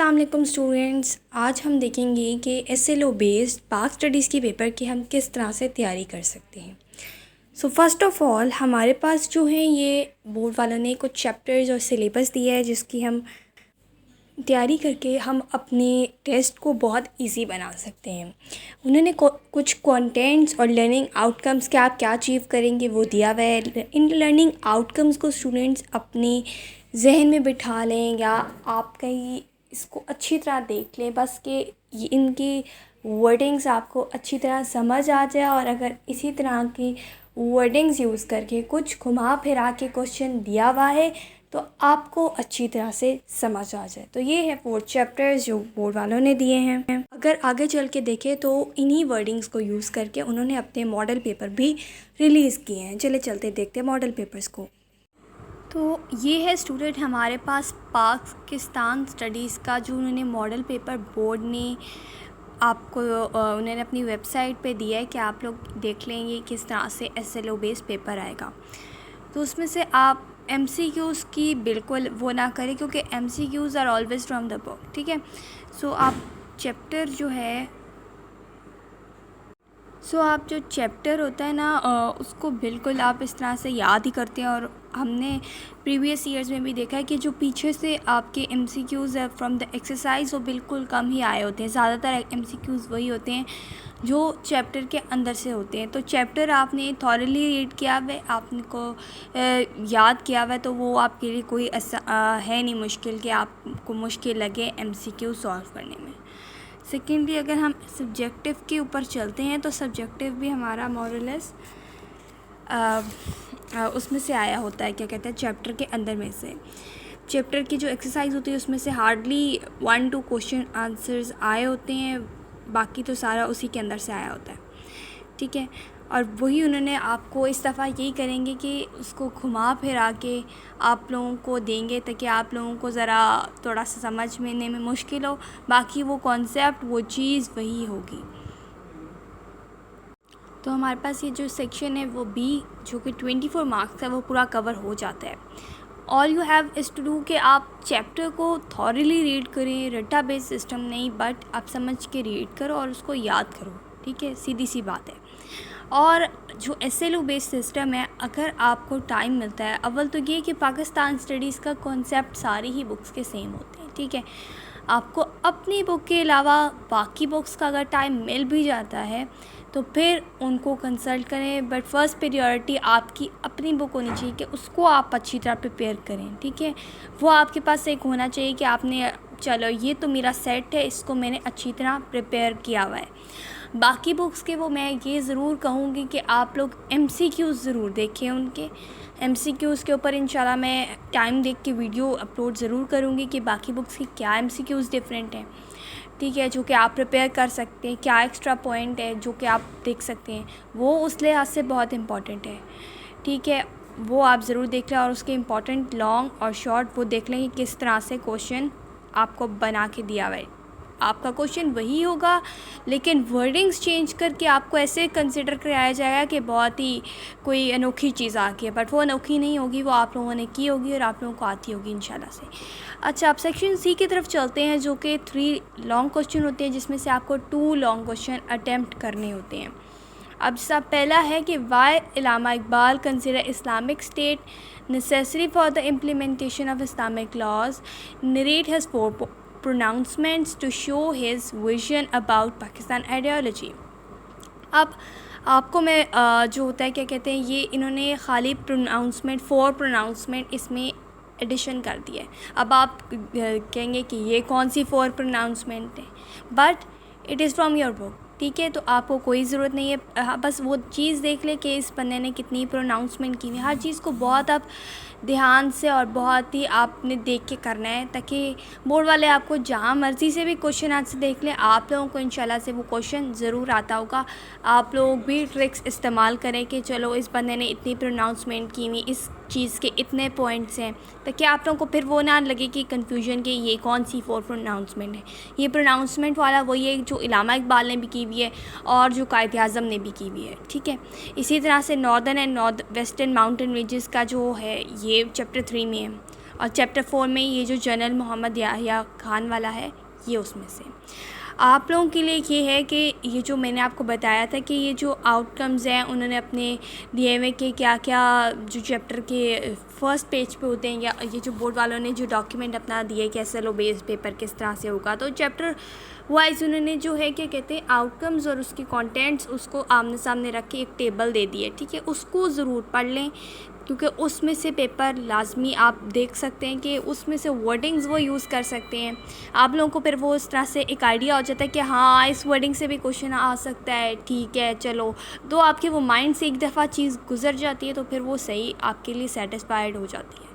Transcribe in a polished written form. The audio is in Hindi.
अस्सलाम वालेकुम स्टूडेंट्स। आज हम देखेंगे कि एसएलओ बेस्ड पाक स्टडीज़ की पेपर की हम किस तरह से तैयारी कर सकते हैं। सो फर्स्ट ऑफ़ ऑल हमारे पास जो है ये बोर्ड वालों ने कुछ चैप्टर्स और सिलेबस दिया है जिसकी हम तैयारी करके हम अपने टेस्ट को बहुत इजी बना सकते हैं। उन्होंने कुछ कंटेंट्स और लर्निंग आउटकम्स के आप क्या अचीव करेंगे वो दिया हुआ है। इन लर्निंग आउटकम्स को स्टूडेंट्स अपने जहन में बिठा लें या आप कहीं इसको अच्छी तरह देख लें, बस कि इनकी वर्डिंग्स आपको अच्छी तरह समझ आ जाए। और अगर इसी तरह की वर्डिंग्स यूज़ करके कुछ घुमा फिरा के क्वेश्चन दिया हुआ है तो आपको अच्छी तरह से समझ आ जाए। तो ये है 4 चैप्टर्स जो बोर्ड वालों ने दिए हैं। अगर आगे चल के देखें तो इन्हीं वर्डिंग्स को यूज़ करके उन्होंने अपने मॉडल पेपर भी रिलीज़ किए हैं। चले चलते देखते हैं मॉडल पेपर्स को। तो ये है स्टूडेंट हमारे पास पाकिस्तान स्टडीज़ का जो उन्होंने मॉडल पेपर बोर्ड ने आपको उन्होंने अपनी वेबसाइट पे दिया है कि आप लोग देख लेंगे किस तरह से एसएलओ बेस्ड पेपर आएगा। तो उसमें से आप एमसीक्यूज़ की बिल्कुल वो ना करें क्योंकि MCQs are always from the book, ठीक है। सो आप जो चैप्टर होता है ना उसको बिल्कुल आप इस तरह से याद ही करते हैं। और हमने प्रीवियस ईयर्स में भी देखा है कि जो पीछे से आपके एमसीक्यूज़ है फ्रॉम द एक्सरसाइज वो बिल्कुल कम ही आए होते हैं। ज़्यादातर एमसीक्यूज़ वही होते हैं जो चैप्टर के अंदर से होते हैं। तो चैप्टर आपने थॉरली रीड किया हुआ है, आपने को याद किया हुआ है, तो वो आपके लिए कोई है नहीं मुश्किल कि आपको मुश्किल लगे एमसीक्यू सॉल्व करने में। सेकेंडली अगर हम सब्जेक्टिव के ऊपर चलते हैं तो सब्जेक्टिव भी हमारा मोरलेस उसमें से आया होता है, क्या कहते हैं, चैप्टर के अंदर में से। चैप्टर की जो एक्सरसाइज होती है उसमें से हार्डली 1-2 क्वेश्चन आंसर्स आए होते हैं, बाकी तो सारा उसी के अंदर से आया होता है, ठीक है। और वही उन्होंने आपको इस दफ़ा यही करेंगे कि उसको घुमा फिरा के आप लोगों को देंगे ताकि आप लोगों को ज़रा थोड़ा सा समझने में मुश्किल हो, बाकी वो कॉन्सेप्ट वो चीज़ वही होगी। तो हमारे पास ये जो सेक्शन है वो बी जो कि 24 मार्क्स है वो पूरा कवर हो जाता है। All you have is to do कि आप चैप्टर को थॉरली रीड करें, रट्टा बेस्ड सिस्टम नहीं, बट आप समझ के रीड करो और उसको याद करो, ठीक है, सीधी सी बात है। और जो एसएलओ बेस्ड सिस्टम है, अगर आपको टाइम मिलता है, अव्वल तो ये कि पाकिस्तान स्टडीज़ का कॉन्सेप्ट सारी ही बुक्स के सेम होते हैं, ठीक है। आपको अपनी बुक के अलावा बाकी बुक्स का अगर टाइम मिल भी जाता है तो फिर उनको कंसल्ट करें, बट फर्स्ट प्रायोरिटी आपकी अपनी बुक होनी चाहिए कि उसको आप अच्छी तरह प्रिपेयर करें, ठीक है। वो आपके पास एक होना चाहिए कि आपने चलो ये तो मेरा सेट है, इसको मैंने अच्छी तरह प्रिपेयर किया हुआ है। बाकी बुक्स के वो मैं ये ज़रूर कहूँगी कि आप लोग एमसीक्यूज़ ज़रूर देखें। उनके एमसीक्यूज़ के ऊपर इंशाल्लाह मैं टाइम देख के वीडियो अपलोड ज़रूर करूँगी कि बाकी बुक्स की क्या एमसीक्यूज़ डिफरेंट हैं, ठीक है, जो कि आप प्रिपेयर कर सकते हैं, क्या एक्स्ट्रा पॉइंट है जो कि आप देख सकते हैं, वो उस लिहाज से बहुत इंपॉर्टेंट है, ठीक है। वो आप ज़रूर देख लें और उसके इंपॉर्टेंट लॉन्ग और शॉर्ट वो देख लें कि किस तरह से क्वेश्चन आपको बना के दिया हुआ है। आपका क्वेश्चन वही होगा लेकिन वर्डिंग्स चेंज करके आपको ऐसे कंसिडर कराया जाएगा कि बहुत ही कोई अनोखी चीज़ आ गई है, बट वो अनोखी नहीं होगी, वो आप लोगों ने की होगी और आप लोगों को आती होगी इंशाल्लाह से। अच्छा, आप सेक्शन सी की तरफ चलते हैं जो कि 3 लॉन्ग क्वेश्चन होते हैं जिसमें से आपको 2 लॉन्ग क्वेश्चन अटैम्प्ट करने होते हैं। अब जैसा पहला है कि why Allama Iqbal consider Islamic state necessary for the implementation of Islamic laws, narrate has 4 pronouncements to show his vision about Pakistan ideology। अब आपको मैं जो होता है क्या कहते हैं, ये इन्होंने खाली प्रोनाउंसमेंट 4 प्रोनाउंसमेंट इसमें एडिशन कर दिया है। अब आप कहेंगे कि ये कौन सी 4 प्रोनाउंसमेंट है, but it is from your book, ठीक है। तो आपको कोई ज़रूरत नहीं है, बस वो चीज़ देख ले कि इस बंदे ने कितनी प्रोनाउंसमेंट की है। हर चीज़ को बहुत आप ध्यान से और बहुत ही आपने देख के करना है ताकि बोर्ड वाले आपको जहाँ मर्ज़ी से भी क्वेश्चन आंसर देख लें, आप लोगों को इंशाल्लाह से वो क्वेश्चन ज़रूर आता होगा। आप लोग भी ट्रिक्स इस्तेमाल करें कि चलो इस बंदे ने इतनी प्रोनाउंसमेंट की हुई, इस चीज़ के इतने पॉइंट्स हैं, ताकि आप लोगों को फिर वो ना लगे कि कन्फ्यूजन कि ये कौन सी 4 प्रोनाउंसमेंट है। ये प्रोनाउंसमेंट वाला वही है जो इलामा इकबाल ने भी की हुई है और जो कायद आज़म ने भी की हुई है, ठीक है। इसी तरह से northern and north western mountain ranges का जो है ये चैप्टर 3 में है। और चैप्टर 4 में ये जो जनरल मोहम्मद याह्या खान वाला है ये उसमें से। आप लोगों के लिए ये है कि ये जो मैंने आपको बताया था कि ये जो आउटकम्स हैं उन्होंने अपने दिए हुए कि क्या क्या जो चैप्टर के फर्स्ट पेज पे होते हैं, या ये जो बोर्ड वालों ने जो डॉक्यूमेंट अपना दिया है कि SLO बेस्ड पेपर किस तरह से होगा, तो चैप्टर वाइज उन्होंने जो है क्या कहते हैं आउटकम्स और उसके कंटेंट्स उसको आमने सामने रख के एक टेबल दे दी है, ठीक है। उसको ज़रूर पढ़ लें क्योंकि उसमें से पेपर लाजमी आप देख सकते हैं कि उसमें से वर्डिंग्स वो यूज़ कर सकते हैं। आप लोगों को फिर वो इस तरह से एक आइडिया हो जाता है कि हाँ इस वर्डिंग से भी क्वेश्चन आ सकता है, ठीक है चलो। तो आपके वो माइंड से एक दफ़ा चीज़ गुजर जाती है तो फिर वो सही आपके लिए सेटिस्फाइड हो जाती है।